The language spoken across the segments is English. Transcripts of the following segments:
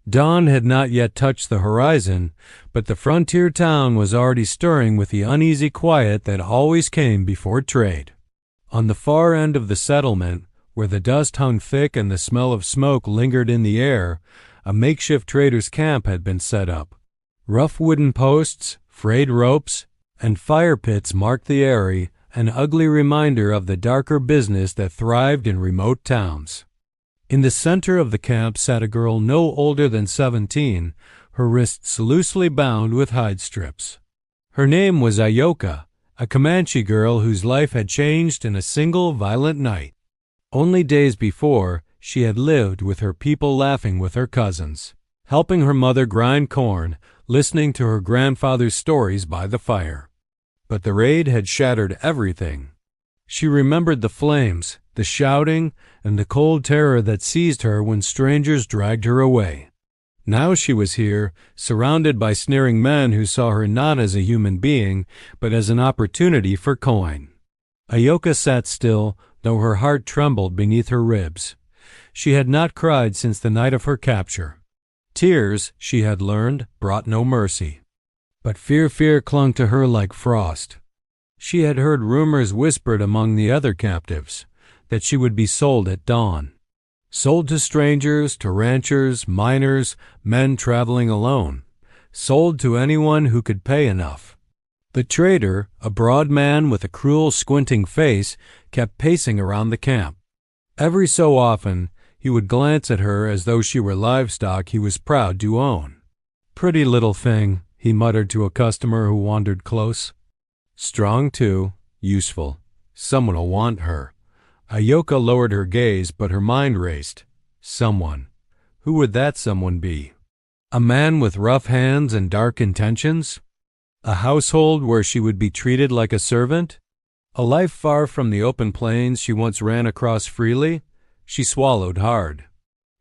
Dawn had not yet touched the horizon, but the frontier town was already stirring with the uneasy quiet that always came before trade. On the far end of the settlement, where the dust hung thick and the smell of smoke lingered in the air, a makeshift trader's camp had been set up. Rough wooden posts, frayed ropes, and fire pits marked the area, an ugly reminder of the darker business that thrived in remote towns. In the center of the camp sat a girl no older than 17, her wrists loosely bound with hide strips. Her name was Ayoka, a Comanche girl whose life had changed in a single violent night. Only days before, she had lived with her people, laughing with her cousins, helping her mother grind corn, listening to her grandfather's stories by the fire. But the raid had shattered everything. She remembered the flames, the shouting, and the cold terror that seized her when strangers dragged her away. Now she was here, surrounded by sneering men who saw her not as a human being, but as an opportunity for coin. Ayoka sat still, though her heart trembled beneath her ribs. She had not cried since the night of her capture. Tears, she had learned, brought no mercy. But fear clung to her like frost. She had heard rumors whispered among the other captives that she would be sold at dawn. Sold to strangers, to ranchers, miners, men traveling alone. Sold to anyone who could pay enough. The trader, a broad man with a cruel, squinting face, kept pacing around the camp. Every so often, he would glance at her as though she were livestock he was proud to own. "Pretty little thing," he muttered to a customer who wandered close. "Strong, too. Useful. Someone will want her." Ayoka lowered her gaze, but her mind raced. Someone. Who would that someone be? A man with rough hands and dark intentions? A household where she would be treated like a servant? A life far from the open plains she once ran across freely? She swallowed hard.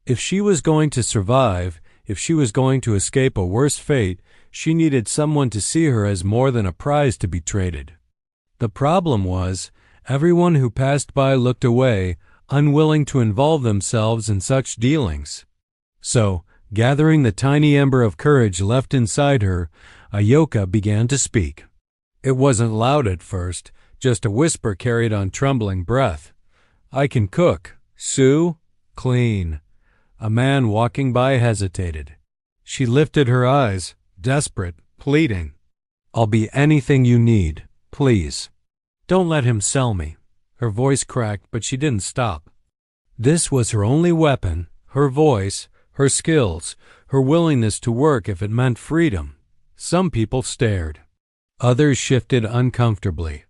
If she was going to survive, if she was going to escape a worse fate, she needed someone to see her as more than a prize to be traded. The problem was, everyone who passed by looked away, unwilling to involve themselves in such dealings. So, gathering the tiny ember of courage left inside her, Ayoka began to speak. It wasn't loud at first, just a whisper carried on trembling breath. "I can cook, sew, clean." A man walking by hesitated. She lifted her eyes, desperate, pleading. "I'll be anything you need, please. Don't let him sell me." Her voice cracked, but she didn't stop. This was her only weapon, her voice, her skills, her willingness to work if it meant freedom. Some people stared. Others shifted uncomfortably.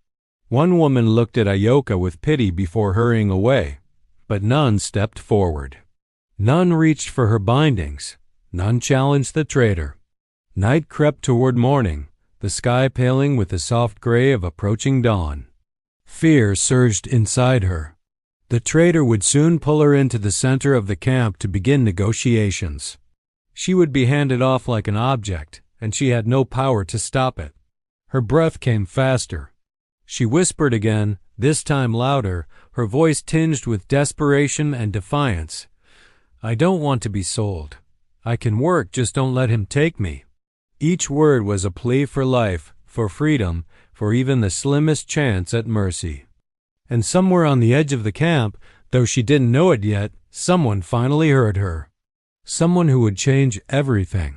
One woman looked at Ayoka with pity before hurrying away, but none stepped forward. None reached for her bindings. None challenged the trader. Night crept toward morning, the sky paling with the soft gray of approaching dawn. Fear surged inside her. The trader would soon pull her into the center of the camp to begin negotiations. She would be handed off like an object, and she had no power to stop it. Her breath came faster. She whispered again, this time louder, her voice tinged with desperation and defiance. "I don't want to be sold. I can work, just don't let him take me." Each word was a plea for life, for freedom, for even the slimmest chance at mercy. And somewhere on the edge of the camp, though she didn't know it yet, someone finally heard her. Someone who would change everything.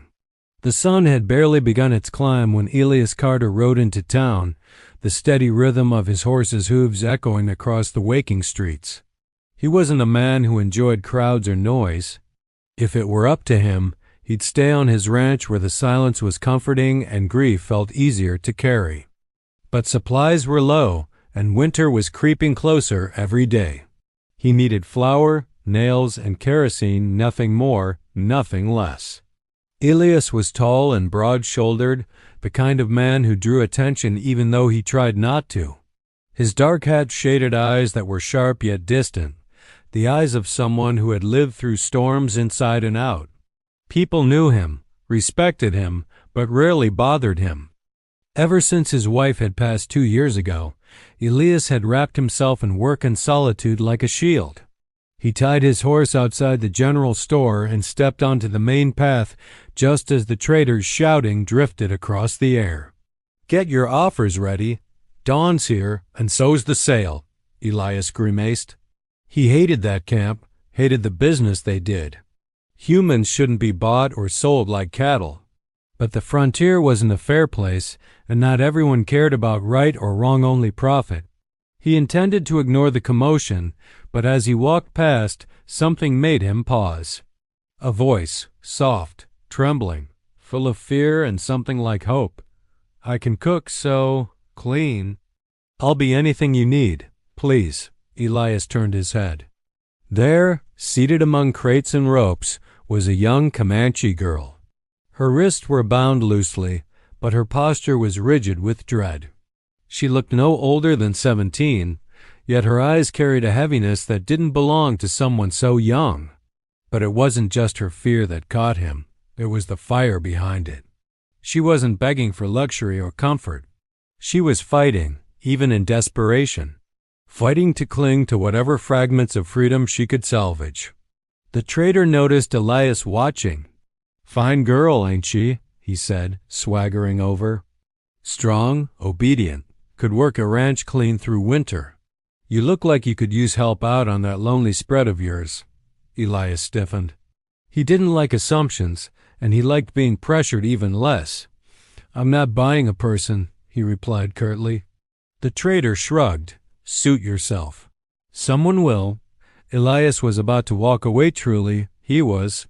The sun had barely begun its climb when Elias Carter rode into town, the steady rhythm of his horse's hooves echoing across the waking streets. He wasn't a man who enjoyed crowds or noise. If it were up to him, he'd stay on his ranch where the silence was comforting and grief felt easier to carry. But supplies were low, and winter was creeping closer every day. He needed flour, nails, and kerosene, nothing more, nothing less. Elias was tall and broad-shouldered, the kind of man who drew attention even though he tried not to. His dark hat shaded eyes that were sharp yet distant, the eyes of someone who had lived through storms inside and out. People knew him, respected him, but rarely bothered him. Ever since his wife had passed 2 years ago, Elias had wrapped himself in work and solitude like a shield. He tied his horse outside the general store and stepped onto the main path just as the trader's shouting drifted across the air. "Get your offers ready. Dawn's here, and so's the sale," Elias grimaced. He hated that camp, hated the business they did. Humans shouldn't be bought or sold like cattle. But the frontier wasn't a fair place, and not everyone cared about right or wrong, only profit. He intended to ignore the commotion, but as he walked past, something made him pause. A voice, soft, trembling, full of fear and something like hope. "I can cook so clean." "I'll be anything you need, please." Elias turned his head. There, seated among crates and ropes, was a young Comanche girl. Her wrists were bound loosely, but her posture was rigid with dread. She looked no older than 17, yet her eyes carried a heaviness that didn't belong to someone so young. But it wasn't just her fear that caught him. There was the fire behind it. She wasn't begging for luxury or comfort. She was fighting, even in desperation. Fighting to cling to whatever fragments of freedom she could salvage. The trader noticed Elias watching. "Fine girl, ain't she?" he said, swaggering over. "Strong, obedient, could work a ranch clean through winter. You look like you could use help out on that lonely spread of yours." Elias stiffened. He didn't like assumptions, and he liked being pressured even less. "I'm not buying a person," he replied curtly. The trader shrugged. "Suit yourself. Someone will." Elias was about to walk away. Truly, he was.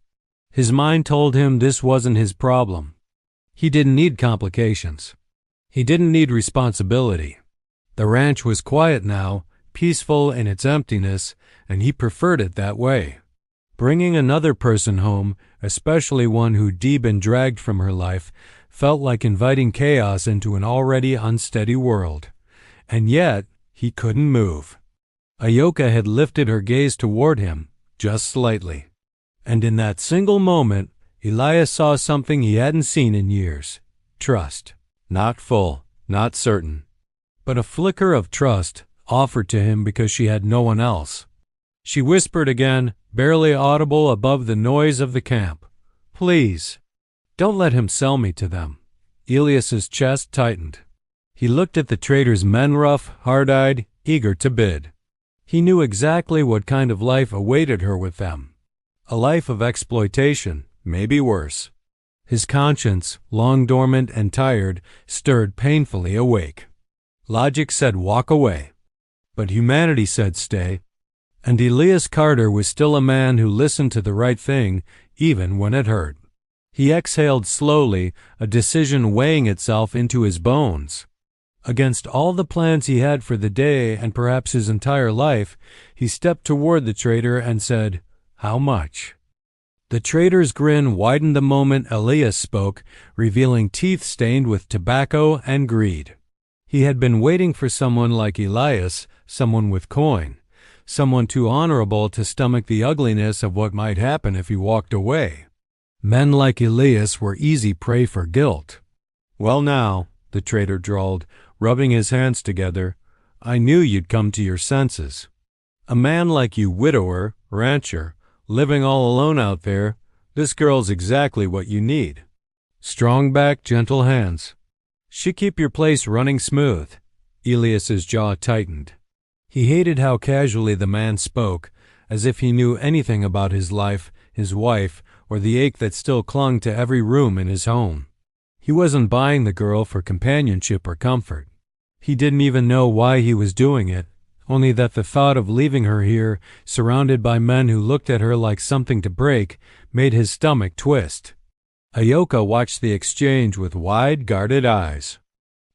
His mind told him this wasn't his problem. He didn't need complications. He didn't need responsibility. The ranch was quiet now, peaceful in its emptiness, and he preferred it that way. Bringing another person home, especially one who'd been dragged from her life, felt like inviting chaos into an already unsteady world. And yet, he couldn't move. Ayoka had lifted her gaze toward him, just slightly. And in that single moment, Elias saw something he hadn't seen in years. Trust. Not full, not certain. But a flicker of trust offered to him because she had no one else. She whispered again, barely audible above the noise of the camp. "Please, don't let him sell me to them." Elias's chest tightened. He looked at the trader's men, rough, hard-eyed, eager to bid. He knew exactly what kind of life awaited her with them. A life of exploitation, maybe worse. His conscience, long dormant and tired, stirred painfully awake. Logic said walk away, but humanity said stay. And Elias Carter was still a man who listened to the right thing, even when it hurt. He exhaled slowly, a decision weighing itself into his bones. Against all the plans he had for the day and perhaps his entire life, he stepped toward the trader and said, "How much?" The trader's grin widened the moment Elias spoke, revealing teeth stained with tobacco and greed. He had been waiting for someone like Elias, someone with coin, someone too honorable to stomach the ugliness of what might happen if he walked away. Men like Elias were easy prey for guilt. "Well now," the trader drawled, rubbing his hands together, "I knew you'd come to your senses. A man like you, widower, rancher, living all alone out there, this girl's exactly what you need. Strong back, gentle hands. She keep your place running smooth." Elias's jaw tightened. He hated how casually the man spoke, as if he knew anything about his life, his wife, or the ache that still clung to every room in his home. He wasn't buying the girl for companionship or comfort. He didn't even know why he was doing it, only that the thought of leaving her here, surrounded by men who looked at her like something to break, made his stomach twist. Ayoka watched the exchange with wide, guarded eyes.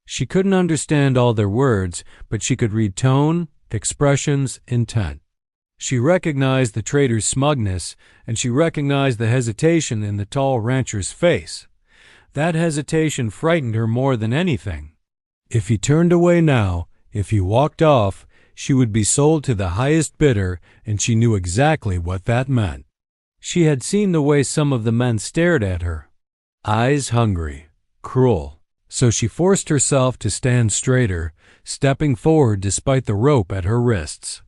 She couldn't understand all their words, but she could read tone, expressions, intent. She recognized the trader's smugness, and she recognized the hesitation in the tall rancher's face. That hesitation frightened her more than anything. If he turned away now, if he walked off, she would be sold to the highest bidder, and she knew exactly what that meant. She had seen the way some of the men stared at her. Eyes hungry, cruel. So she forced herself to stand straighter, stepping forward despite the rope at her wrists.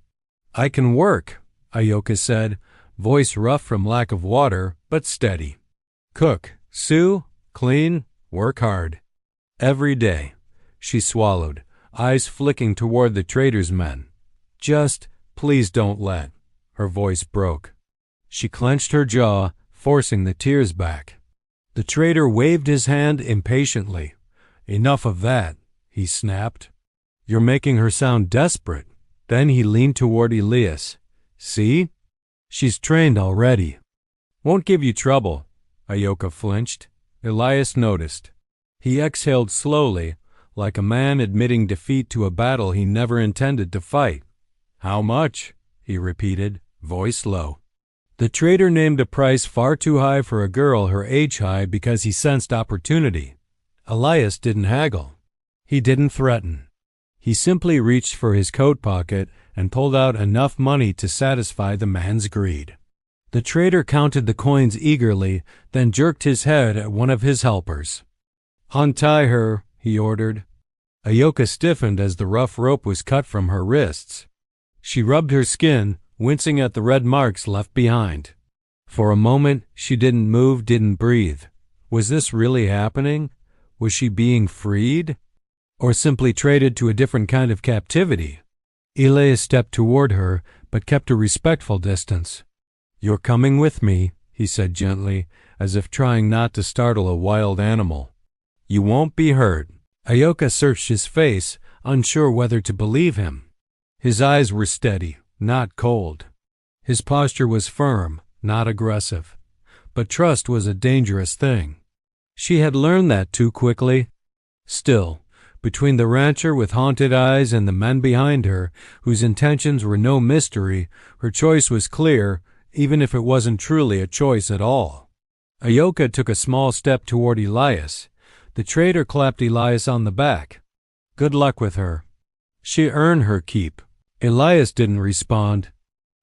"I can work. Ayoka said, voice rough from lack of water, but steady. Cook, sew, clean, work hard. Every day. She swallowed, eyes flicking toward the trader's men. Just, please don't let. Her voice broke. She clenched her jaw, forcing the tears back. The trader waved his hand impatiently. Enough of that, he snapped. You're making her sound desperate. Then he leaned toward Elias. See? She's trained already. Won't give you trouble. Ayoka flinched. Elias noticed. He exhaled slowly, like a man admitting defeat to a battle he never intended to fight. How much? He repeated, voice low. The trader named a price far too high for a girl her age high because he sensed opportunity. Elias didn't haggle. He didn't threaten. He simply reached for his coat pocket and pulled out enough money to satisfy the man's greed. The trader counted the coins eagerly, then jerked his head at one of his helpers. Untie her, he ordered. Ayoka stiffened as the rough rope was cut from her wrists. She rubbed her skin, wincing at the red marks left behind. For a moment, she didn't move, didn't breathe. Was this really happening? Was she being freed? Or simply traded to a different kind of captivity? Elias stepped toward her, but kept a respectful distance. You're coming with me, he said gently, as if trying not to startle a wild animal. You won't be hurt. Ayoka searched his face, unsure whether to believe him. His eyes were steady, not cold. His posture was firm, not aggressive. But trust was a dangerous thing. She had learned that too quickly. Still, between the rancher with haunted eyes and the men behind her, whose intentions were no mystery, her choice was clear, even if it wasn't truly a choice at all. Ayoka took a small step toward Elias. The trader clapped Elias on the back. Good luck with her. She earned her keep. Elias didn't respond.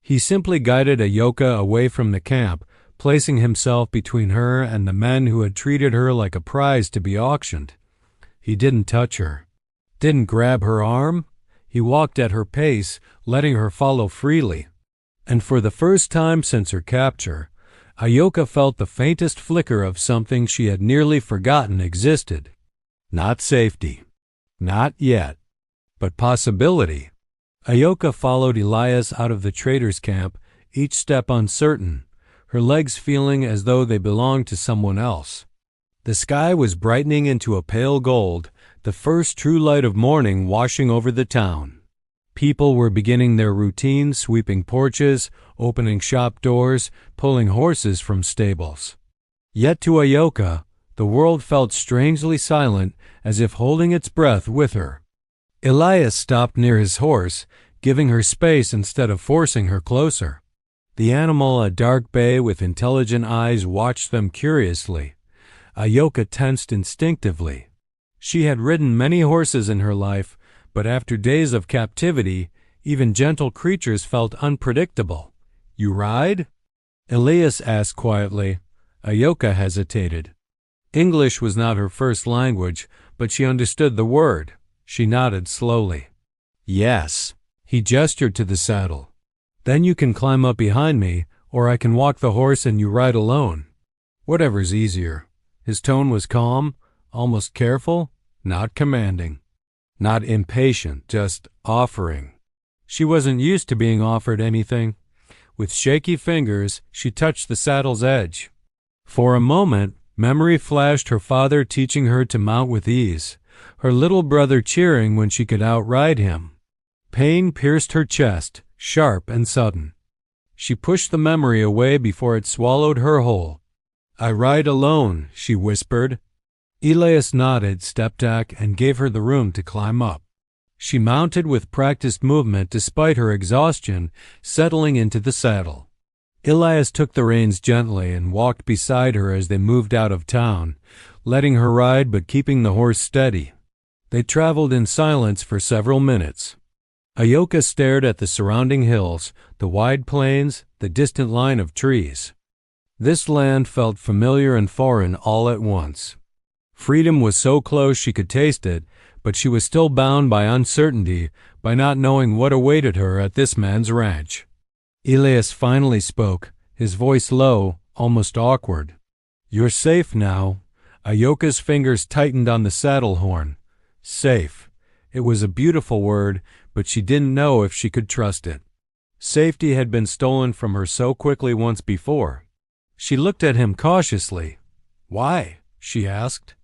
He simply guided Ayoka away from the camp, placing himself between her and the men who had treated her like a prize to be auctioned. He didn't touch her. Didn't grab her arm. He walked at her pace, letting her follow freely. And for the first time since her capture, Ayoka felt the faintest flicker of something she had nearly forgotten existed. Not safety. Not yet. But possibility. Ayoka followed Elias out of the trader's camp, each step uncertain, her legs feeling as though they belonged to someone else. The sky was brightening into a pale gold, the first true light of morning washing over the town. People were beginning their routine, sweeping porches, opening shop doors, pulling horses from stables. Yet to Ayoka, the world felt strangely silent, as if holding its breath with her. Elias stopped near his horse, giving her space instead of forcing her closer. The animal, a dark bay with intelligent eyes, watched them curiously. Ayoka tensed instinctively. She had ridden many horses in her life, but after days of captivity, even gentle creatures felt unpredictable. You ride? Elias asked quietly. Ayoka hesitated. English was not her first language, but she understood the word. She nodded slowly. Yes. He gestured to the saddle. Then you can climb up behind me, or I can walk the horse and you ride alone. Whatever's easier. His tone was calm, almost careful, not commanding. Not impatient, just offering. She wasn't used to being offered anything. With shaky fingers, she touched the saddle's edge. For a moment, memory flashed her father teaching her to mount with ease, her little brother cheering when she could outride him. Pain pierced her chest, sharp and sudden. She pushed the memory away before it swallowed her whole. I ride alone, she whispered. Elias nodded, stepped back, and gave her the room to climb up. She mounted with practiced movement despite her exhaustion, settling into the saddle. Elias took the reins gently and walked beside her as they moved out of town, letting her ride but keeping the horse steady. They traveled in silence for several minutes. Ayoka stared at the surrounding hills, the wide plains, the distant line of trees. This land felt familiar and foreign all at once. Freedom was so close she could taste it, but she was still bound by uncertainty, by not knowing what awaited her at this man's ranch. Elias finally spoke, his voice low, almost awkward. "You're safe now." Ayoka's fingers tightened on the saddle horn. Safe. It was a beautiful word, but she didn't know if she could trust it. Safety had been stolen from her so quickly once before. She looked at him cautiously. "Why?" she asked.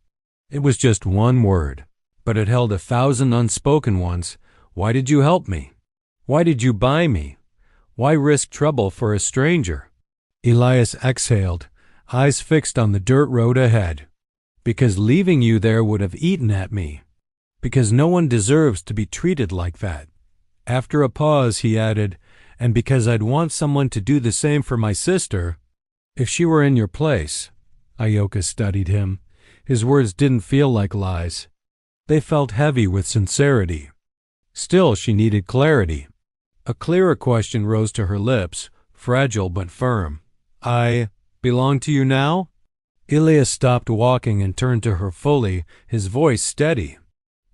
It was just one word, but it held 1,000 unspoken ones. "Why did you help me? Why did you buy me? Why risk trouble for a stranger?" Elias exhaled, eyes fixed on the dirt road ahead. "Because leaving you there would have eaten at me. Because no one deserves to be treated like that." After a pause, he added, "And because I'd want someone to do the same for my sister. If she were in your place." Ayoka studied him. His words didn't feel like lies. They felt heavy with sincerity. Still, she needed clarity. A clearer question rose to her lips, fragile but firm. "I belong to you now?" Elias stopped walking and turned to her fully, his voice steady.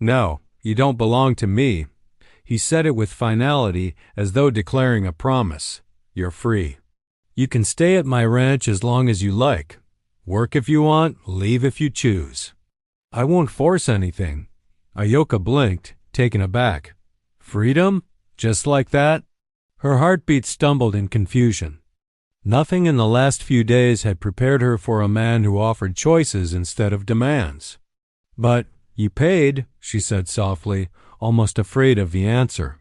"No, you don't belong to me." He said it with finality, as though declaring a promise. "You're free. You can stay at my ranch as long as you like. Work if you want, leave if you choose. I won't force anything." Ayoka blinked, taken aback. "Freedom? Just like that?" Her heartbeat stumbled in confusion. Nothing in the last few days had prepared her for a man who offered choices instead of demands. "But you paid," she said softly, almost afraid of the answer.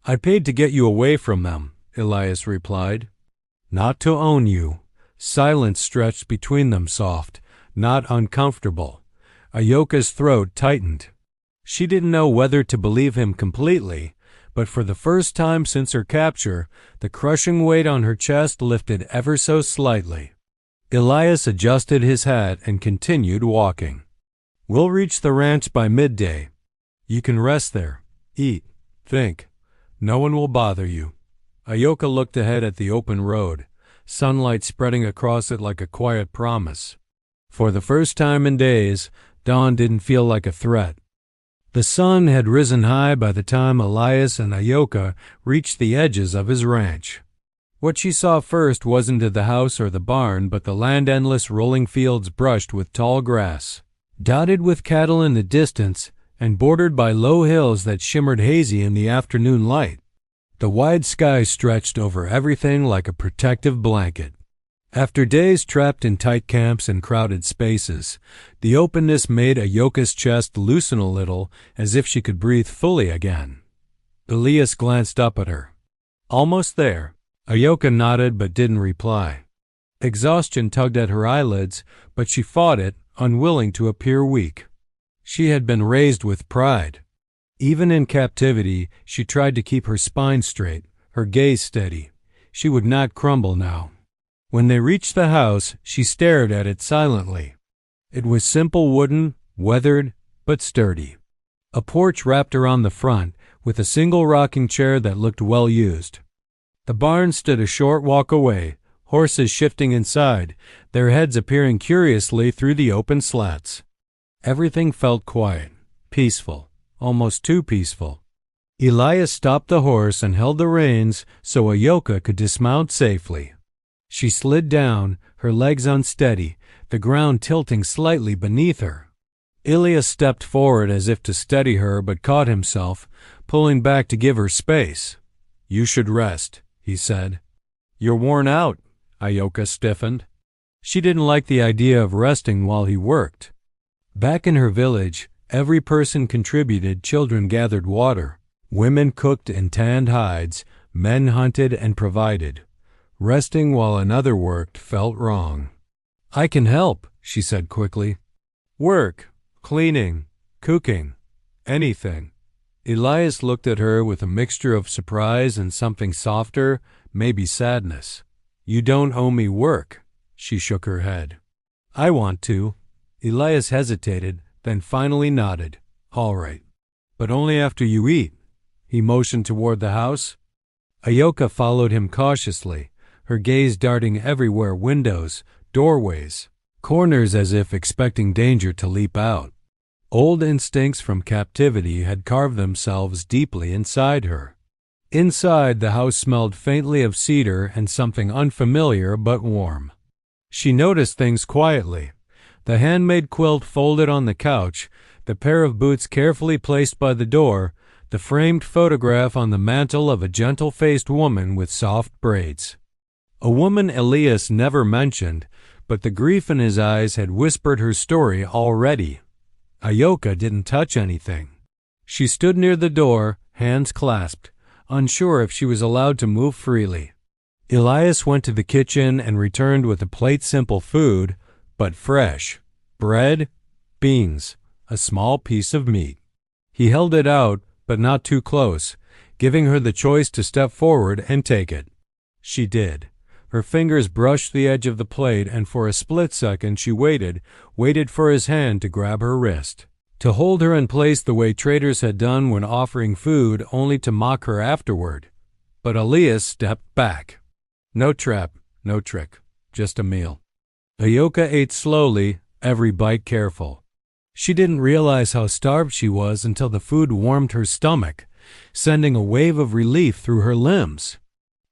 "I paid to get you away from them," Elias replied. "Not to own you." Silence stretched between them, soft, not uncomfortable. Ayoka's throat tightened. She didn't know whether to believe him completely, but for the first time since her capture, the crushing weight on her chest lifted ever so slightly. Elias adjusted his hat and continued walking. "We'll reach the ranch by midday. You can rest there, eat, think. No one will bother you." Ayoka looked ahead at the open road, sunlight spreading across it like a quiet promise. For the first time in days, dawn didn't feel like a threat. The sun had risen high by the time Elias and Ayoka reached the edges of his ranch. What she saw first wasn't the house or the barn, but the land-endless rolling fields brushed with tall grass, dotted with cattle in the distance, and bordered by low hills that shimmered hazy in the afternoon light. The wide sky stretched over everything like a protective blanket. After days trapped in tight camps and crowded spaces, the openness made Ayoka's chest loosen a little, as if she could breathe fully again. Elias glanced up at her. "Almost there." Ayoka nodded but didn't reply. Exhaustion tugged at her eyelids, but she fought it, unwilling to appear weak. She had been raised with pride. Even in captivity, she tried to keep her spine straight, her gaze steady. She would not crumble now. When they reached the house, she stared at it silently. It was simple wooden, weathered, but sturdy. A porch wrapped around the front, with a single rocking chair that looked well used. The barn stood a short walk away, horses shifting inside, their heads appearing curiously through the open slats. Everything felt quiet, peaceful, almost too peaceful. Elias stopped the horse and held the reins so Ayoka could dismount safely. She slid down, her legs unsteady, the ground tilting slightly beneath her. Elias stepped forward as if to steady her, but caught himself, pulling back to give her space. "You should rest," he said. "You're worn out." Ayoka stiffened. She didn't like the idea of resting while he worked. Back in her village, every person contributed. Children gathered water. Women cooked and tanned hides. Men hunted and provided. Resting while another worked felt wrong. "I can help," she said quickly. "Work, cleaning, cooking, anything." Elias looked at her with a mixture of surprise and something softer, maybe sadness. "You don't owe me work." She shook her head. "I want to." Elias hesitated, then finally nodded. "All right. But only after you eat." He motioned toward the house. Ayoka followed him cautiously, her gaze darting everywhere, windows, doorways, corners, as if expecting danger to leap out. Old instincts from captivity had carved themselves deeply inside her. Inside, the house smelled faintly of cedar and something unfamiliar but warm. She noticed things quietly. The handmade quilt folded on the couch, the pair of boots carefully placed by the door, the framed photograph on the mantel of a gentle-faced woman with soft braids. A woman Elias never mentioned, but the grief in his eyes had whispered her story already. Ayoka didn't touch anything. She stood near the door, hands clasped, unsure if she was allowed to move freely. Elias went to the kitchen and returned with a plate simple food, but fresh. Bread, beans, a small piece of meat. He held it out, but not too close, giving her the choice to step forward and take it. She did. Her fingers brushed the edge of the plate, and for a split second she waited for his hand to grab her wrist, to hold her in place the way traders had done when offering food, only to mock her afterward. But Elias stepped back. No trap, no trick, just a meal. Ayoka ate slowly, every bite careful. She didn't realize how starved she was until the food warmed her stomach, sending a wave of relief through her limbs.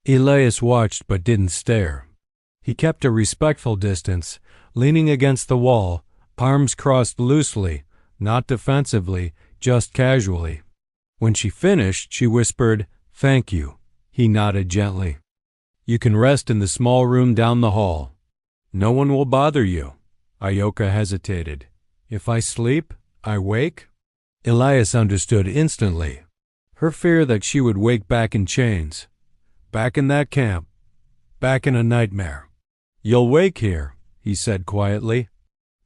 Elias watched but didn't stare. He kept a respectful distance, leaning against the wall, palms crossed loosely, not defensively, just casually. When she finished, she whispered, "Thank you." He nodded gently. "You can rest in the small room down the hall. No one will bother you." Ayoka hesitated. "If I sleep, I wake?" Elias understood instantly. Her fear that she would wake back in chains. Back in that camp. Back in a nightmare. "You'll wake here," he said quietly.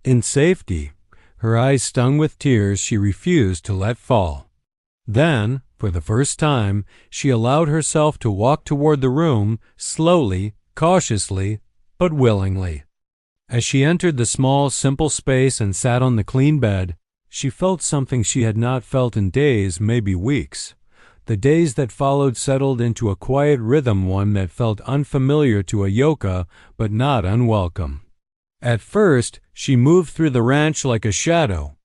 In safety, her eyes stung with tears she refused to let fall. Then, for the first time, she allowed herself to walk toward the room, slowly, cautiously, but willingly. As she entered the small, simple space and sat on the clean bed, she felt something she had not felt in days, maybe weeks. The days that followed settled into a quiet rhythm, one that felt unfamiliar to Ayoka, but not unwelcome. At first, she moved through the ranch like a shadow.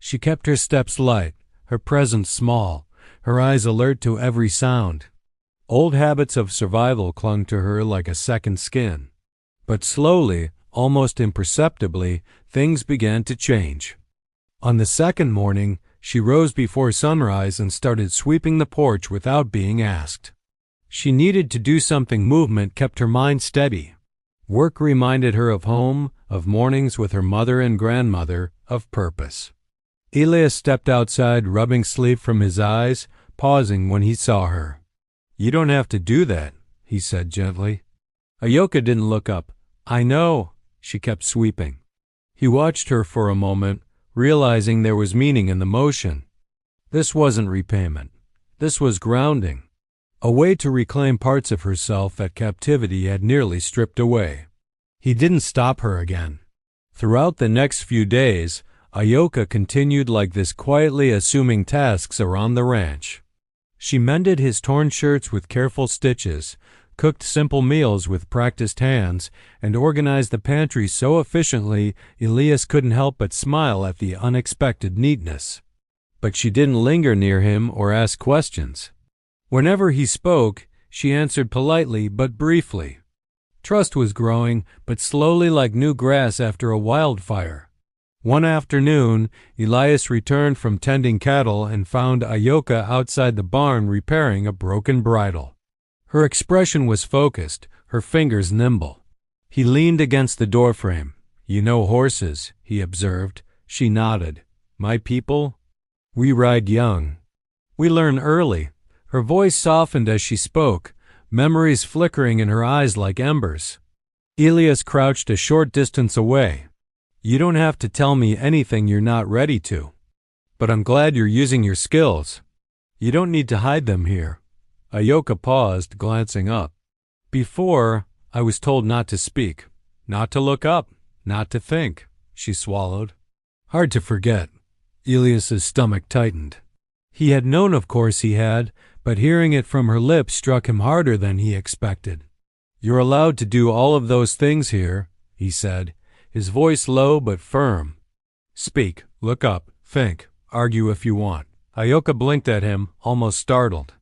She kept her steps light, her presence small, her eyes alert to every sound. Old habits of survival clung to her like a second skin. But slowly, almost imperceptibly, things began to change. On the second morning, she rose before sunrise and started sweeping the porch without being asked. She needed to do something. Movement kept her mind steady. Work reminded her of home, of mornings with her mother and grandmother, of purpose. Elias stepped outside, rubbing sleep from his eyes, pausing when he saw her. "You don't have to do that," he said gently. Ayoka didn't look up. "I know." She kept sweeping. He watched her for a moment, realizing there was meaning in the motion. This wasn't repayment. This was grounding. A way to reclaim parts of herself that captivity had nearly stripped away. He didn't stop her again. Throughout the next few days, Ayoka continued like this, quietly assuming tasks around the ranch. She mended his torn shirts with careful stitches, cooked simple meals with practiced hands, and organized the pantry so efficiently Elias couldn't help but smile at the unexpected neatness. But she didn't linger near him or ask questions. Whenever he spoke, she answered politely but briefly. Trust was growing, but slowly, like new grass after a wildfire. One afternoon, Elias returned from tending cattle and found Ayoka outside the barn repairing a broken bridle. Her expression was focused, her fingers nimble. He leaned against the doorframe. "You know horses," he observed. She nodded. "My people? We ride young. We learn early." Her voice softened as she spoke, memories flickering in her eyes like embers. Elias crouched a short distance away. "You don't have to tell me anything you're not ready to. But I'm glad you're using your skills. You don't need to hide them here." Ayoka paused, glancing up. "Before, I was told not to speak, not to look up, not to think," she swallowed. Hard to forget. Elias's stomach tightened. He had known, of course he had, but hearing it from her lips struck him harder than he expected. "You're allowed to do all of those things here," he said, his voice low but firm. "Speak, look up, think, argue if you want." Ayoka blinked at him, almost startled.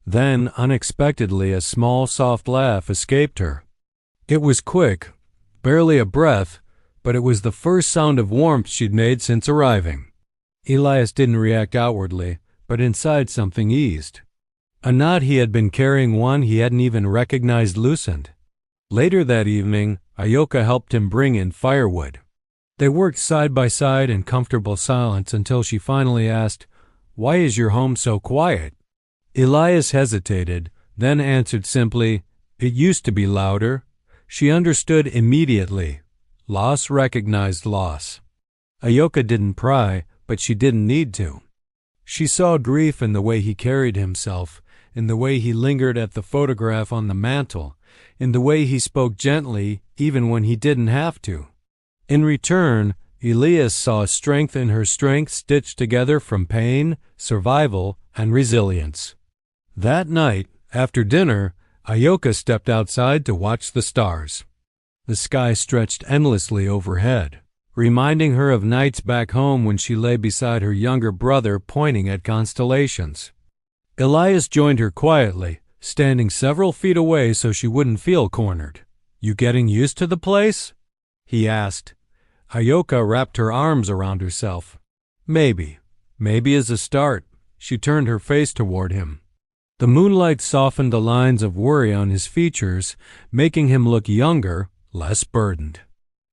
Then, unexpectedly, a small, soft laugh escaped her. It was quick, barely a breath, but it was the first sound of warmth she'd made since arriving. Elias didn't react outwardly, but inside something eased. A knot he had been carrying, one he hadn't even recognized, loosened. Later that evening, Ayoka helped him bring in firewood. They worked side by side in comfortable silence until she finally asked, "Why is your home so quiet?" Elias hesitated, then answered simply, "It used to be louder." She understood immediately. Loss recognized loss. Ayoka didn't pry, but she didn't need to. She saw grief in the way he carried himself, in the way he lingered at the photograph on the mantel, in the way he spoke gently even when he didn't have to. In return, Elias saw strength in her strength stitched together from pain, survival, and resilience. That night, after dinner, Ayoka stepped outside to watch the stars. The sky stretched endlessly overhead, reminding her of nights back home when she lay beside her younger brother pointing at constellations. Elias joined her quietly, standing several feet away so she wouldn't feel cornered. "You getting used to the place?" he asked. Ayoka wrapped her arms around herself. Maybe is a start." She turned her face toward him. The moonlight softened the lines of worry on his features, making him look younger, less burdened.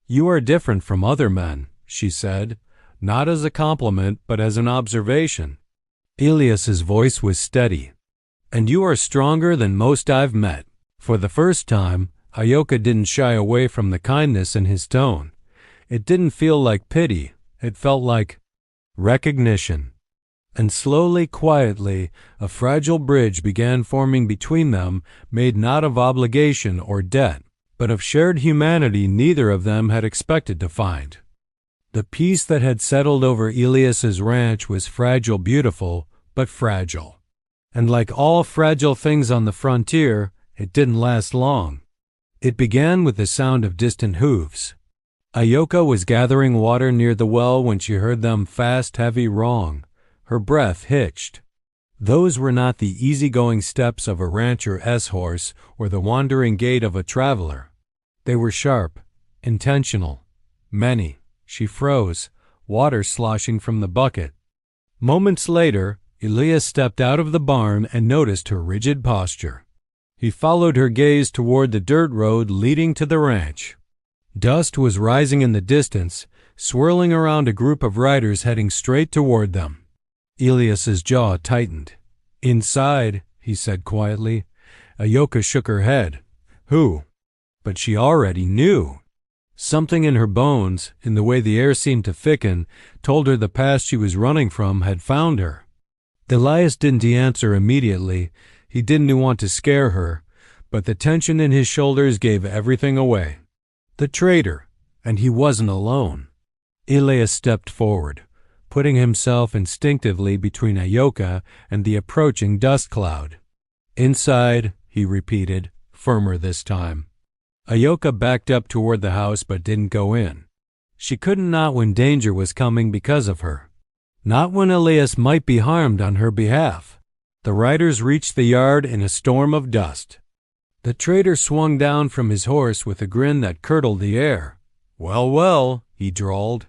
"You are different from other men," she said, not as a compliment but as an observation. Elias's voice was steady. "And you are stronger than most I've met." For the first time, Ayoka didn't shy away from the kindness in his tone. It didn't feel like pity. It felt like recognition. And slowly, quietly, a fragile bridge began forming between them, made not of obligation or debt, but of shared humanity neither of them had expected to find. The peace that had settled over Elias's ranch was fragile, beautiful, but fragile. And like all fragile things on the frontier, it didn't last long. It began with the sound of distant hooves. Ayoka was gathering water near the well when she heard them fast, heavy, wrong. Her breath hitched. Those were not the easygoing steps of a rancher's horse or the wandering gait of a traveler. They were sharp, intentional, many. She froze, water sloshing from the bucket. Moments later, Elias stepped out of the barn and noticed her rigid posture. He followed her gaze toward the dirt road leading to the ranch. Dust was rising in the distance, swirling around a group of riders heading straight toward them. Elias's jaw tightened. "Inside," he said quietly. Ayoka shook her head. "Who?" But she already knew. Something in her bones, in the way the air seemed to thicken, told her the past she was running from had found her. Elias didn't answer immediately. He didn't want to scare her, but the tension in his shoulders gave everything away. The traitor, and he wasn't alone. Elias stepped forward, putting himself instinctively between Ayoka and the approaching dust cloud. "Inside," he repeated, firmer this time. Ayoka backed up toward the house but didn't go in. She couldn't, not when danger was coming because of her. Not when Elias might be harmed on her behalf. The riders reached the yard in a storm of dust. The trader swung down from his horse with a grin that curdled the air. "Well, well," he drawled.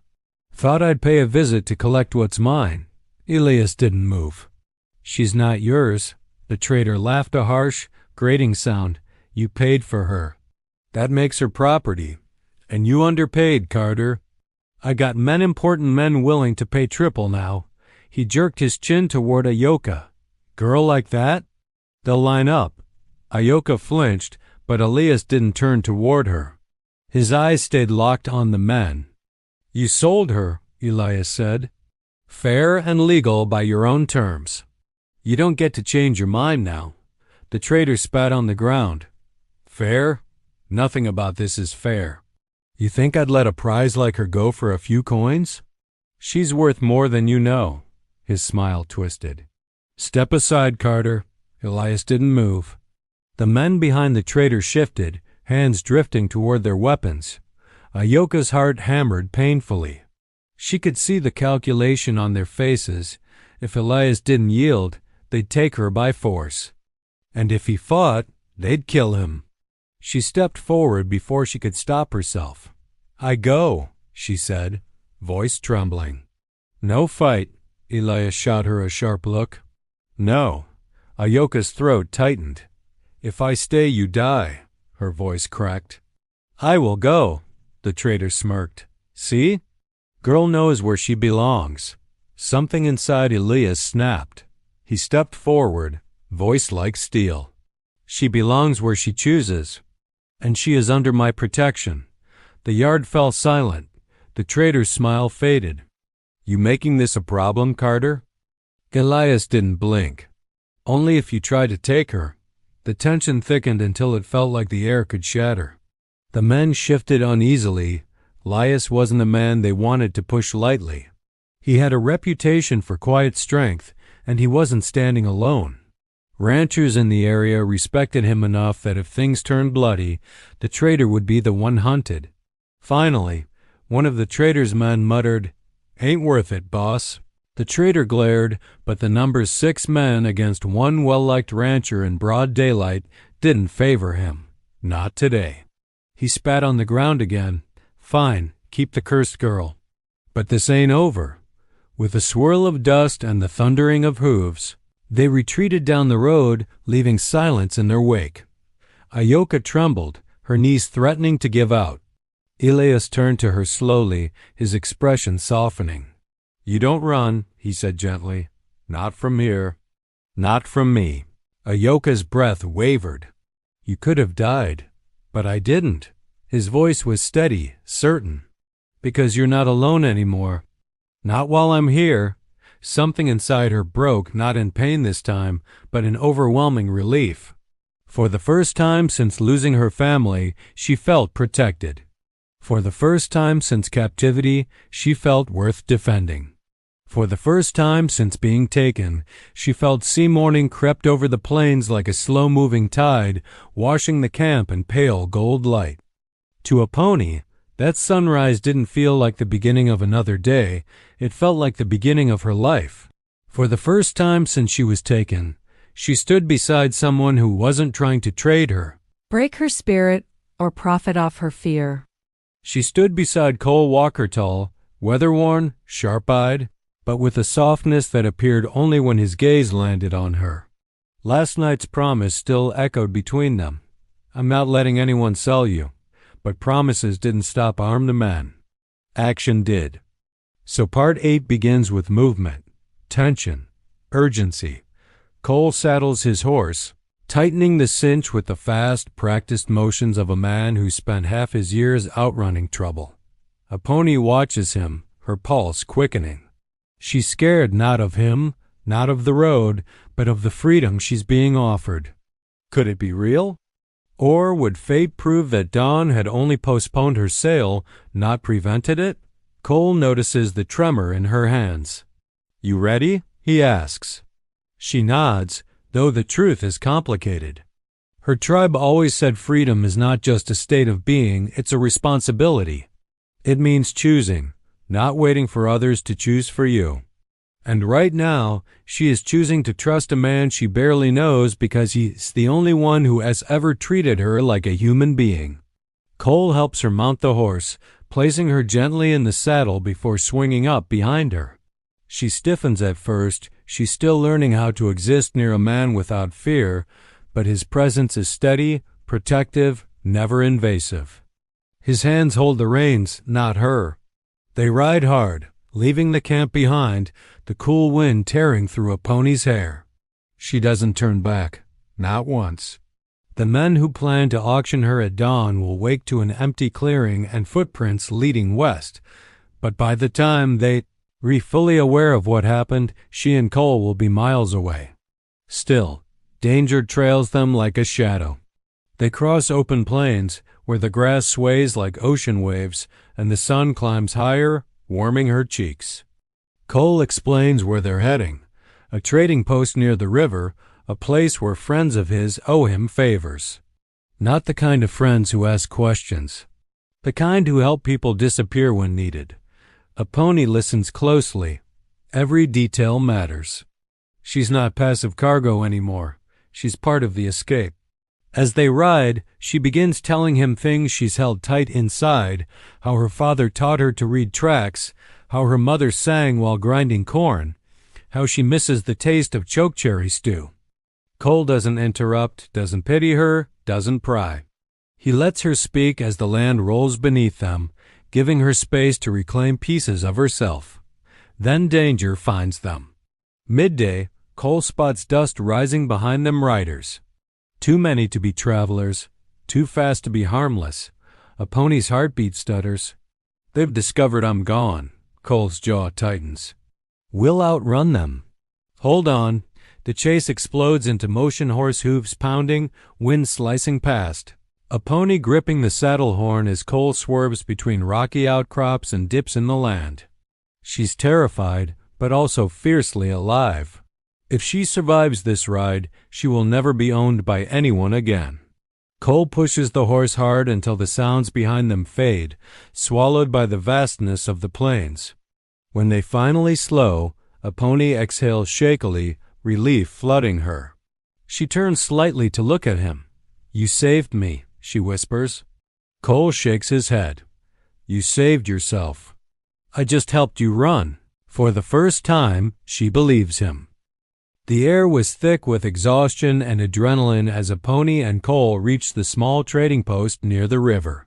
"Thought I'd pay a visit to collect what's mine." Elias didn't move. "She's not yours." The trader laughed, a harsh, grating sound. "You paid for her. That makes her property. And you underpaid, Carter. I got important men willing to pay triple now." He jerked his chin toward Ayoka. "Girl like that? They'll line up." Ayoka flinched, but Elias didn't turn toward her. His eyes stayed locked on the men. "You sold her," Elias said. "Fair and legal by your own terms. You don't get to change your mind now." The trader spat on the ground. "Fair? Nothing about this is fair. You think I'd let a prize like her go for a few coins? She's worth more than you know." His smile twisted. "Step aside, Carter." Elias didn't move. The men behind the trader shifted, hands drifting toward their weapons. Ayoka's heart hammered painfully. She could see the calculation on their faces. If Elias didn't yield, they'd take her by force. and if he fought, they'd kill him. She stepped forward before she could stop herself. "I go," she said, voice trembling. "No fight." Elias shot her a sharp look. "No." Ayoka's throat tightened. "If I stay, you die," her voice cracked. "I will go," the traitor smirked. "See? Girl knows where she belongs." Something inside Elias snapped. He stepped forward, voice like steel. "She belongs where she chooses, and she is under my protection." The yard fell silent. The traitor's smile faded. "You making this a problem, Carter?" Elias didn't blink. "Only if you try to take her." The tension thickened until it felt like the air could shatter. The men shifted uneasily. Elias wasn't a man they wanted to push lightly. He had a reputation for quiet strength, and he wasn't standing alone. Ranchers in the area respected him enough that if things turned bloody, the traitor would be the one hunted. Finally, one of the traitor's men muttered, "Ain't worth it, boss." The traitor glared, but the numbers 6 men against one well-liked rancher in broad daylight didn't favor him. Not today. He spat on the ground again. "Fine, keep the cursed girl. But this ain't over." With a swirl of dust and the thundering of hooves, they retreated down the road, leaving silence in their wake. Ayoka trembled, her knees threatening to give out. Elias turned to her slowly, his expression softening. "You don't run," he said gently. "Not from here. Not from me." Ayoka's breath wavered. "You could have died, but I didn't." His voice was steady, certain. "Because you're not alone anymore. Not while I'm here." Something inside her broke, not in pain this time, but in overwhelming relief. For the first time since losing her family, she felt protected. For the first time since captivity, she felt worth defending. For the first time since being taken, she felt sea morning crept over the plains like a slow-moving tide, washing the camp in pale gold light. To a pony, that sunrise didn't feel like the beginning of another day, it felt like the beginning of her life. For the first time since she was taken, she stood beside someone who wasn't trying to trade her, break her spirit, or profit off her fear. She stood beside Cole Walkertall, weather-worn, sharp-eyed, but with a softness that appeared only when his gaze landed on her. Last night's promise still echoed between them. "I'm not letting anyone sell you." But promises didn't stop armed men. Action did. So part 8 begins with movement, tension, urgency. Cole saddles his horse, tightening the cinch with the fast, practiced motions of a man who spent half his years outrunning trouble. A pony watches him, her pulse quickening. She's scared not of him, not of the road, but of the freedom she's being offered. Could it be real? Or would fate prove that Dawn had only postponed her sale, not prevented it? Cole notices the tremor in her hands. "You ready?" he asks. She nods, though the truth is complicated. Her tribe always said freedom is not just a state of being, it's a responsibility. It means choosing, not waiting for others to choose for you. And right now, she is choosing to trust a man she barely knows because he's the only one who has ever treated her like a human being. Cole helps her mount the horse, placing her gently in the saddle before swinging up behind her. She stiffens at first, she's still learning how to exist near a man without fear, but his presence is steady, protective, never invasive. His hands hold the reins, not her. They ride hard, leaving the camp behind, the cool wind tearing through a pony's hair. She doesn't turn back, not once. The men who plan to auction her at dawn will wake to an empty clearing and footprints leading west, but by the time they are fully aware of what happened, she and Cole will be miles away. Still, danger trails them like a shadow. They cross open plains, where the grass sways like ocean waves, and the sun climbs higher, warming her cheeks. Cole explains where they're heading, a trading post near the river, a place where friends of his owe him favors. Not the kind of friends who ask questions, the kind who help people disappear when needed. A pony listens closely. Every detail matters. She's not passive cargo anymore. She's part of the escape. As they ride, she begins telling him things she's held tight inside, how her father taught her to read tracks, how her mother sang while grinding corn, how she misses the taste of chokecherry stew. Cole doesn't interrupt, doesn't pity her, doesn't pry. He lets her speak as the land rolls beneath them, giving her space to reclaim pieces of herself. Then danger finds them. Midday, Cole spots dust rising behind them riders. Too many to be travelers, too fast to be harmless. A pony's heartbeat stutters. They've discovered I'm gone. Cole's jaw tightens. We'll outrun them. Hold on. The chase explodes into motion, horse hooves pounding, wind slicing past. A pony gripping the saddle horn as Cole swerves between rocky outcrops and dips in the land. She's terrified, but also fiercely alive. If she survives this ride, she will never be owned by anyone again. Cole pushes the horse hard until the sounds behind them fade, swallowed by the vastness of the plains. When they finally slow, a pony exhales shakily, relief flooding her. She turns slightly to look at him. "You saved me," she whispers. Cole shakes his head. "You saved yourself. I just helped you run." For the first time, she believes him. The air was thick with exhaustion and adrenaline as a pony and Cole reached the small trading post near the river.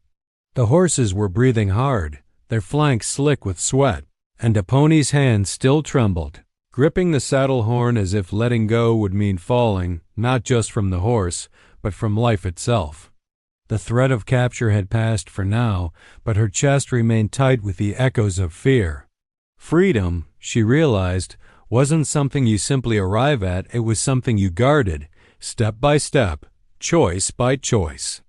The horses were breathing hard, their flanks slick with sweat, and a pony's hand still trembled, gripping the saddle horn as if letting go would mean falling, not just from the horse, but from life itself. The threat of capture had passed for now, but her chest remained tight with the echoes of fear. Freedom, she realized, wasn't something you simply arrive at, it was something you guarded, step by step, choice by choice.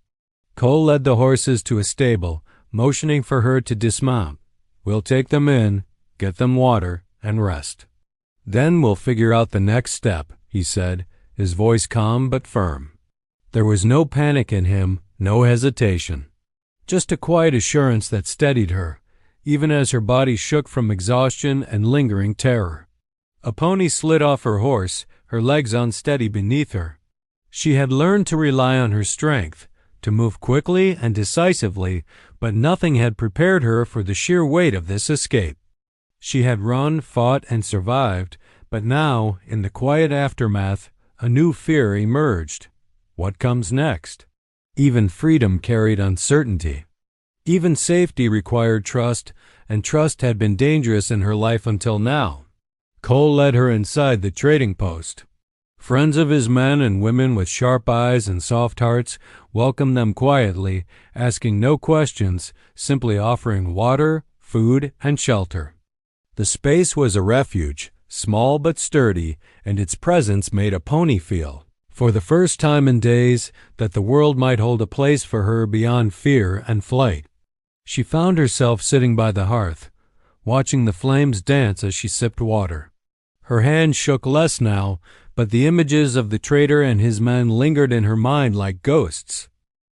Cole led the horses to a stable, motioning for her to dismount. "We'll take them in, get them water, and rest. Then we'll figure out the next step," he said, his voice calm but firm. There was no panic in him, no hesitation. Just a quiet assurance that steadied her, even as her body shook from exhaustion and lingering terror. A pony slid off her horse, her legs unsteady beneath her. She had learned to rely on her strength, to move quickly and decisively, but nothing had prepared her for the sheer weight of this escape. She had run, fought, and survived, but now, in the quiet aftermath, a new fear emerged. What comes next? Even freedom carried uncertainty. Even safety required trust, and trust had been dangerous in her life until now. Cole led her inside the trading post. Friends of his men and women with sharp eyes and soft hearts welcomed them quietly, asking no questions, simply offering water, food, and shelter. The space was a refuge, small but sturdy, and its presence made a pony feel, for the first time in days, that the world might hold a place for her beyond fear and flight. She found herself sitting by the hearth, watching the flames dance as she sipped water. Her hand shook less now, but the images of the trader and his men lingered in her mind like ghosts.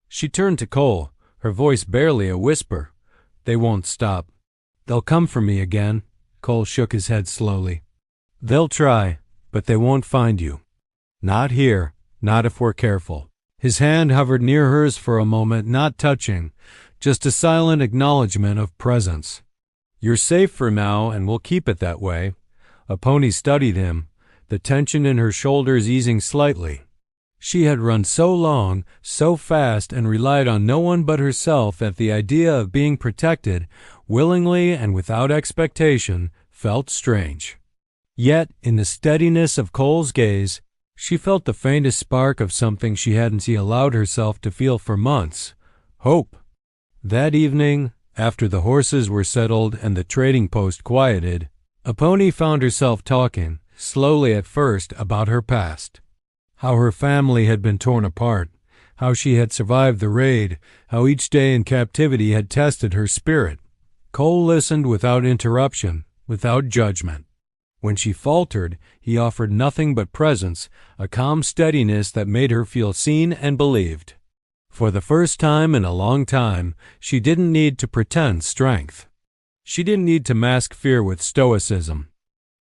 She turned to Cole, her voice barely a whisper. "They won't stop. They'll come for me again." Cole shook his head slowly. "They'll try, but they won't find you. Not here, not if we're careful." His hand hovered near hers for a moment, not touching, just a silent acknowledgement of presence. "You're safe for now, and we'll keep it that way." A pony studied him, the tension in her shoulders easing slightly. She had run so long, so fast, and relied on no one but herself that the idea of being protected, willingly and without expectation, felt strange. Yet, in the steadiness of Cole's gaze, she felt the faintest spark of something she hadn't allowed herself to feel for months: hope. That evening, after the horses were settled and the trading post quieted, a pony found herself talking, slowly at first, about her past. How her family had been torn apart, how she had survived the raid, how each day in captivity had tested her spirit. Cole listened without interruption, without judgment. When she faltered, he offered nothing but presence, a calm steadiness that made her feel seen and believed. For the first time in a long time, she didn't need to pretend strength. She didn't need to mask fear with stoicism.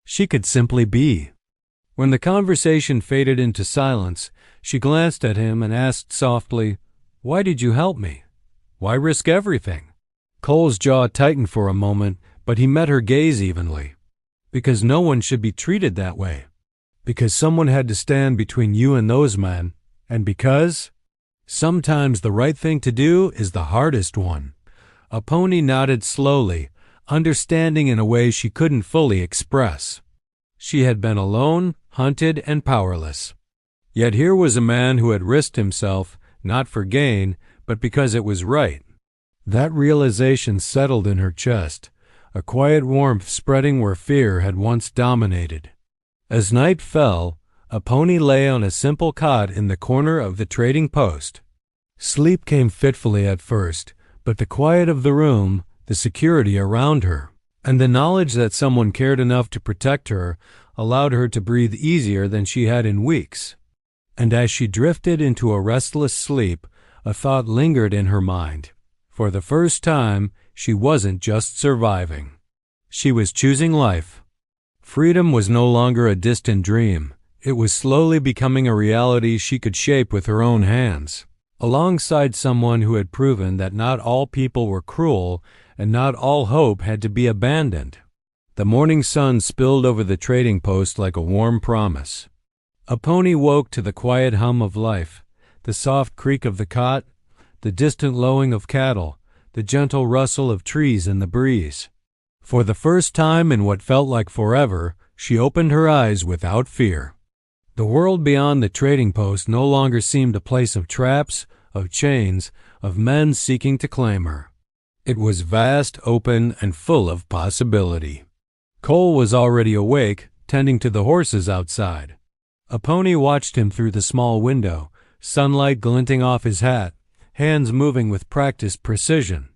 She could simply be. When the conversation faded into silence, she glanced at him and asked softly, "Why did you help me? Why risk everything?" Cole's jaw tightened for a moment, but he met her gaze evenly. "Because no one should be treated that way. Because someone had to stand between you and those men. And because sometimes the right thing to do is the hardest one." Aponi nodded slowly, understanding in a way she couldn't fully express. She had been alone, hunted, and powerless. Yet here was a man who had risked himself, not for gain, but because it was right. That realization settled in her chest, a quiet warmth spreading where fear had once dominated. As night fell, Aponi lay on a simple cot in the corner of the trading post. Sleep came fitfully at first, but the quiet of the room, the security around her, and the knowledge that someone cared enough to protect her allowed her to breathe easier than she had in weeks. And as she drifted into a restless sleep, a thought lingered in her mind. For the first time, she wasn't just surviving. She was choosing life. Freedom was no longer a distant dream. It was slowly becoming a reality she could shape with her own hands, alongside someone who had proven that not all people were cruel and not all hope had to be abandoned. The morning sun spilled over the trading post like a warm promise. Aponi woke to the quiet hum of life, the soft creak of the cot, the distant lowing of cattle, the gentle rustle of trees in the breeze. For the first time in what felt like forever, she opened her eyes without fear. The world beyond the trading post no longer seemed a place of traps, of chains, of men seeking to claim her. It was vast, open, and full of possibility. Cole was already awake, tending to the horses outside. Aponi watched him through the small window, sunlight glinting off his hat, hands moving with practiced precision.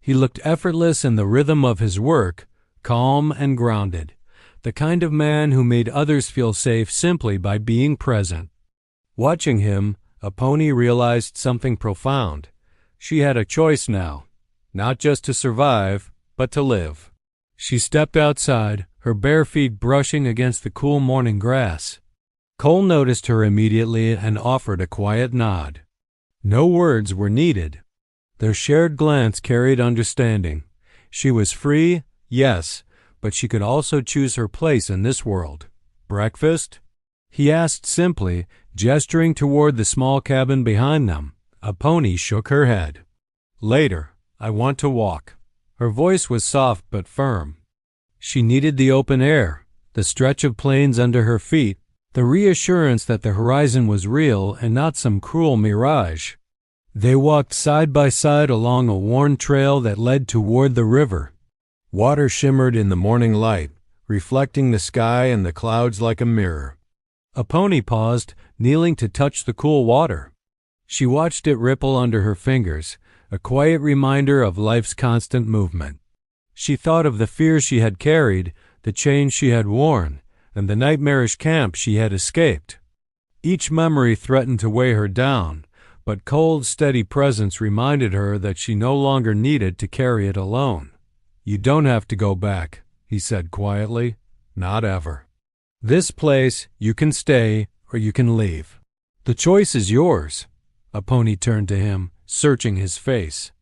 He looked effortless in the rhythm of his work, calm and grounded, the kind of man who made others feel safe simply by being present. Watching him, Aponi realized something profound. She had a choice now, not just to survive, but to live. She stepped outside, her bare feet brushing against the cool morning grass. Cole noticed her immediately and offered a quiet nod. No words were needed. Their shared glance carried understanding. She was free, yes, but she could also choose her place in this world. "Breakfast?" he asked simply, gesturing toward the small cabin behind them. Aponi shook her head. "Later. I want to walk." Her voice was soft but firm. She needed the open air, the stretch of plains under her feet, the reassurance that the horizon was real and not some cruel mirage. They walked side by side along a worn trail that led toward the river. Water shimmered in the morning light, reflecting the sky and the clouds like a mirror. Aponi paused, kneeling to touch the cool water. She watched it ripple under her fingers, a quiet reminder of life's constant movement. She thought of the fears she had carried, the chains she had worn, and the nightmarish camp she had escaped. Each memory threatened to weigh her down, but Cole's steady presence reminded her that she no longer needed to carry it alone. "You don't have to go back," he said quietly. "Not ever. This place, you can stay or you can leave. The choice is yours." Aponi turned to him, searching his face.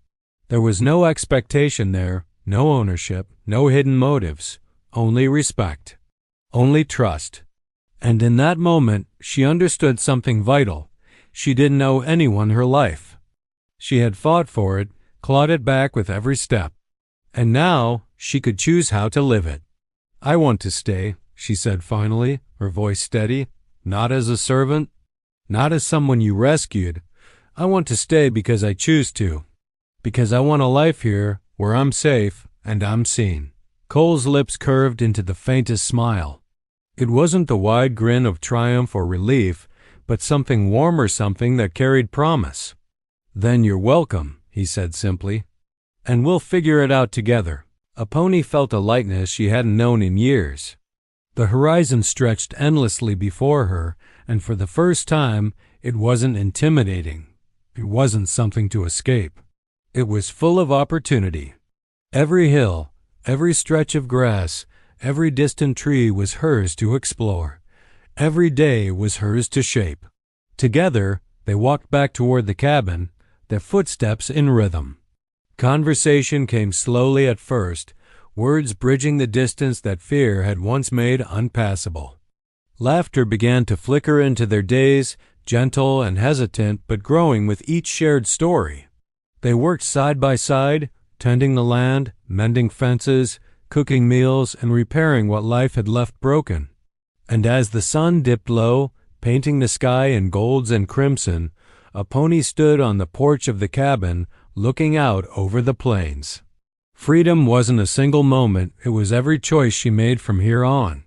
There was no expectation there, no ownership, no hidden motives, only respect, only trust. And in that moment, she understood something vital. She didn't owe anyone her life. She had fought for it, clawed it back with every step. And now she could choose how to live it. "I want to stay," she said finally, her voice steady. "Not as a servant, not as someone you rescued. I want to stay because I choose to. Because I want a life here where I'm safe and I'm seen." Cole's lips curved into the faintest smile. It wasn't the wide grin of triumph or relief, but something warmer, something that carried promise. "Then you're welcome," he said simply. "And we'll figure it out together." Aponi felt a lightness she hadn't known in years. The horizon stretched endlessly before her, and for the first time, it wasn't intimidating. It wasn't something to escape. It was full of opportunity. Every hill, every stretch of grass, every distant tree was hers to explore. Every day was hers to shape. Together, they walked back toward the cabin, their footsteps in rhythm. Conversation came slowly at first, words bridging the distance that fear had once made unpassable. Laughter began to flicker into their days, gentle and hesitant but growing with each shared story. They worked side by side, tending the land, mending fences, cooking meals, and repairing what life had left broken. And as the sun dipped low, painting the sky in golds and crimson, a pony stood on the porch of the cabin, looking out over the plains. Freedom wasn't a single moment, it was every choice she made from here on.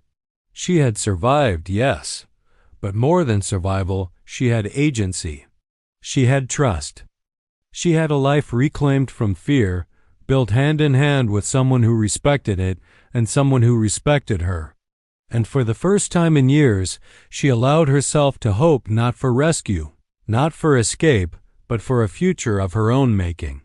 She had survived, yes, but more than survival, she had agency. She had trust. She had a life reclaimed from fear, built hand in hand with someone who respected it and someone who respected her. And for the first time in years, she allowed herself to hope not for rescue, not for escape, but for a future of her own making.